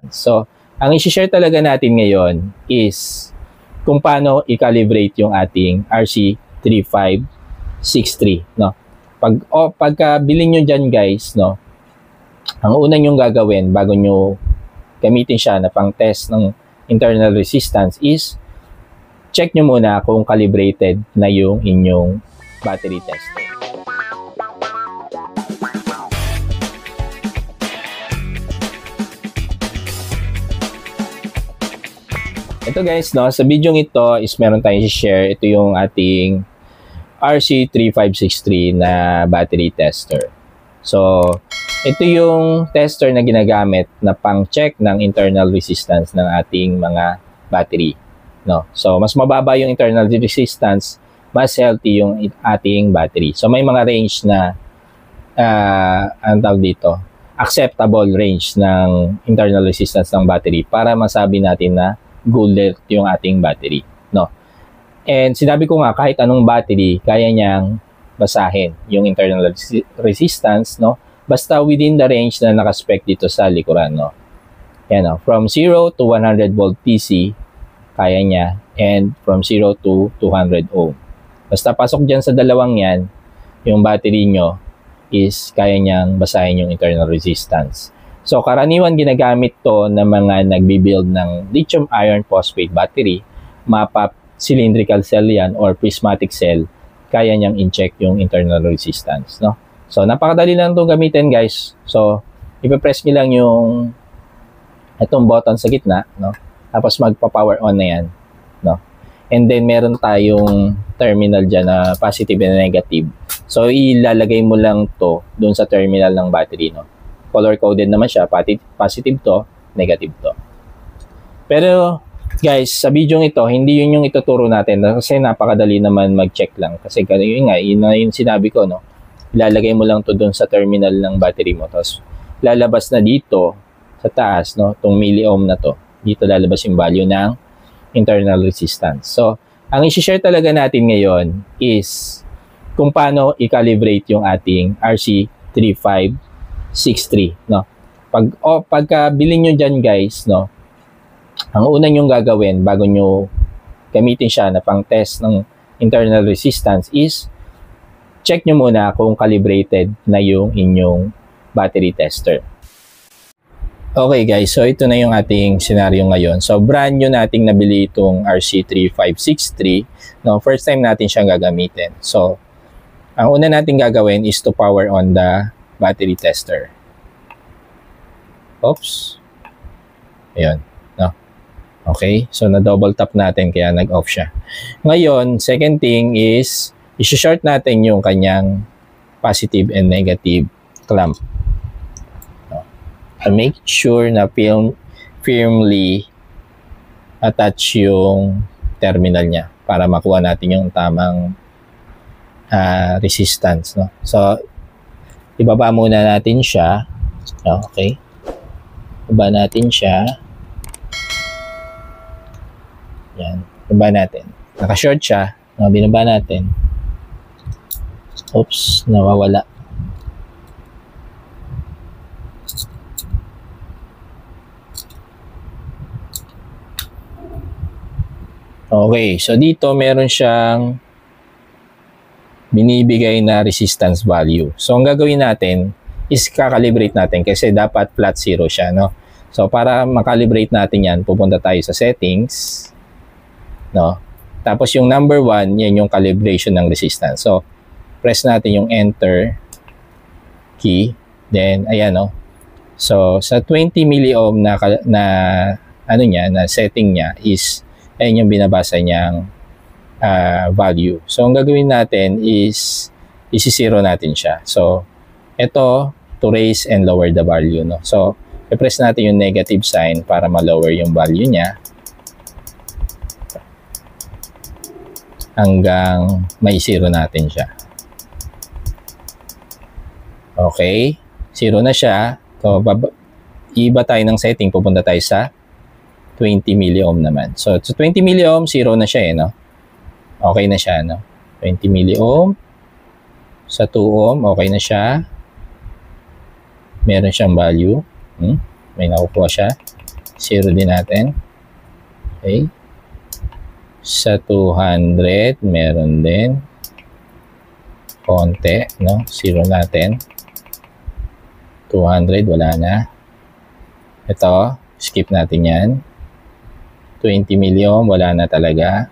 So, ang i-share talaga natin ngayon is kung paano i-calibrate yung ating RC3563, no? Pagka bilhin nyo dyan guys, no? Ang una nyong gagawin bago nyo gamitin siya na pang test ng internal resistance is check nyo muna kung calibrated na yung inyong battery tester. Ito guys, no, sa video ito is meron tayong i-share. Ito yung ating RC3563 na battery tester. So, ito yung tester na ginagamit na pang-check ng internal resistance ng ating mga battery. No? So, mas mababa yung internal resistance, mas healthy yung ating battery. So, may mga range na, anong tawag dito? Acceptable range ng internal resistance ng battery para masabi natin na good health yung ating battery, no? And sinabi ko nga, kahit anong battery, kaya niyang basahin yung internal resistance, no? Basta within the range na nakaspec dito sa likuran, no? Yan, no? From 0 to 100 volt DC, kaya niya. And from 0 to 200 ohm. Basta pasok dyan sa dalawang yan, yung battery nyo is kaya niyang basahin yung internal resistance. So, karaniwan ginagamit to ng mga nagbibuild ng lithium iron phosphate battery, mapa cylindrical cell yan or prismatic cell, kaya niyang in-check yung internal resistance, no? So, napakadali lang itong gamitin, guys. So, ipipress nyo lang yung itong button sa gitna, no? Tapos magpa-power on na yan, no? And then, meron tayong terminal dyan na positive and negative. So, ilalagay mo lang to dun sa terminal ng battery, no? Color-coded naman siya, positive to, negative to. Pero, guys, sa video ito, hindi yun yung ituturo natin kasi napakadali naman mag-check lang. Kasi yun nga, yun yung sinabi ko, no? Ilalagay mo lang to dun sa terminal ng battery mo. Tapos, lalabas na dito, sa taas, no? Itong milliohm na to. Dito lalabas yung value ng internal resistance. So, ang i-share talaga natin ngayon is kung paano i-calibrate yung ating RC3563, no? Pagka bilhin nyo dyan guys, no? Ang una nyong gagawin bago nyo gamitin siya na pang test ng internal resistance is check nyo muna kung calibrated na yung inyong battery tester. Okay guys, so ito na yung ating scenario ngayon. So brand new nating nabili itong RC3563, no? First time natin siyang gagamitin. So ang una nating gagawin is to power on the battery tester. Oops. Ayun, no? Okay, so na-double tap natin kaya nag-off siya. Ngayon, second thing is i-short natin yung kanyang positive and negative clamp. No? And make sure na firmly attach yung terminal niya para makuha natin yung tamang resistance, no? So, ibaba muna natin siya. Okay. Ibaba natin siya. Yan. Ibaba natin. Naka-short siya. Binaba natin. Oops. Nawawala. Okay. So, dito meron siyang binibigay na resistance value. So, ang gagawin natin is kakalibrate natin kasi dapat flat zero siya, no? So, para makalibrate natin yan, pupunta tayo sa settings, no? Tapos, yung number 1, yan yung calibration ng resistance. So, press natin yung enter key. Then, ayan, no? So, sa 20 milliohm na setting niya is, ayan yung binabasa niyang value. So, ang gagawin natin is isi-zero natin siya. So, ito, to raise and lower the value, no? So, i-press natin yung negative sign para ma-lower yung value niya hanggang may zero natin siya. Okay, zero na siya. So, iba tayo ng setting, pupunta tayo sa 20 milliohm naman. So, 20 milliohm, zero na siya, no? Okay na siya, no? 20 milliohm. Sa 2 ohm, okay na siya. Meron siyang value. May nakukuha siya. 0 din natin. Okay. Sa 200, meron din. Konti, no? 0 natin. 200, wala na. Ito, skip natin yan. 20 million, wala na talaga.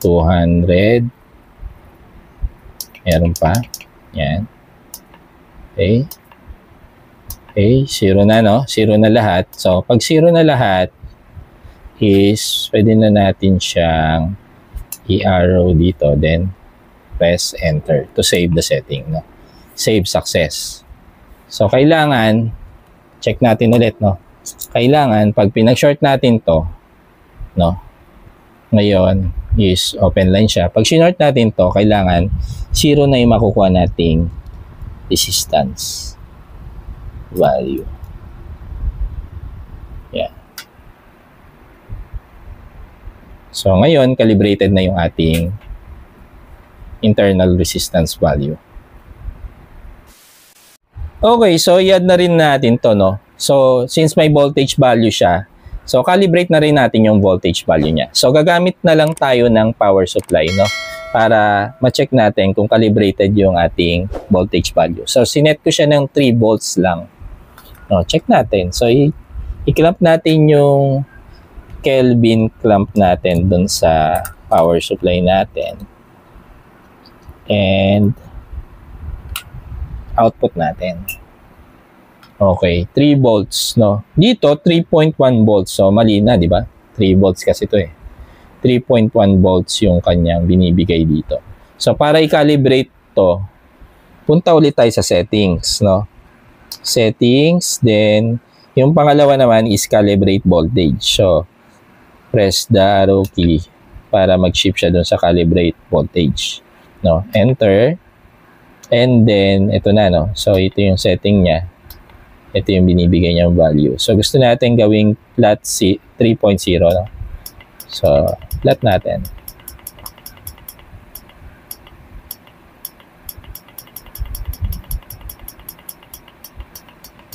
200. Meron pa. Yan. Okay. Okay, 0 na, no? 0 na lahat. So, pag 0 na lahat, is pwede na natin siyang i-arrow dito. Then, press enter to save the setting, no? Save success. So, kailangan, check natin ulit, no? Kailangan, pag pinag-short natin to, no? Ngayon, is open line siya. Pag sinort natin to, kailangan 0 na yung makukuha nating resistance value. Yeah. So, ngayon, calibrated na yung ating internal resistance value. Okay, so i-add na rin natin to, no? So, since may voltage value siya, so calibrate na rin natin yung voltage value niya. So, gagamit na lang tayo ng power supply, no? Para ma-check natin kung calibrated yung ating voltage value. So, sinet ko siya ng 3 volts lang. No, check natin. So, i-clamp natin yung Kelvin clamp natin dun sa power supply natin. And output natin. Okay, 3 volts, no? Dito, 3.1 volts. So, mali na, di ba? 3 volts kasi ito eh. 3.1 volts yung kanyang binibigay dito. So, para i-calibrate to, punta ulit tayo sa settings, no? Settings, then, yung pangalawa naman is calibrate voltage. So, press the arrow key para mag-shift siya dun sa calibrate voltage. No? Enter. And then, ito na, no? So, ito yung setting niya. Ito yung binibigay niyang value. So, gusto natin gawing flat 3.0, no? So, flat natin.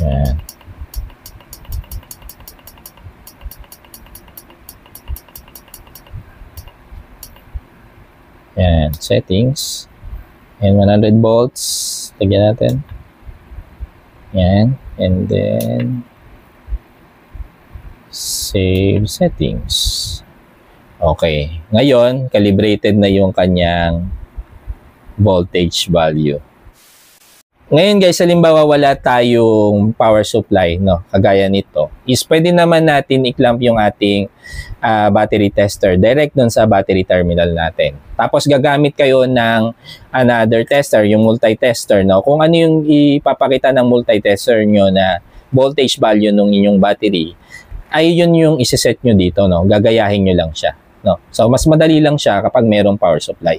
Yan. Yan. Settings. And 100 volts. Tagyan natin. Yan. And then, save settings. Okay. Ngayon, calibrated na yung kanyang voltage value. Ngayon guys, halimbawa wala tayong power supply, no, kagaya nito, is pwede naman natin i-clamp yung ating battery tester direct dun sa battery terminal natin. Tapos gagamit kayo ng another tester, yung multi-tester, no? Kung ano yung ipapakita ng multi-tester nyo na voltage value ng inyong battery, ay yun yung isiset nyo dito, no? Gagayahin nyo lang siya, no? So mas madali lang siya kapag mayroong power supply.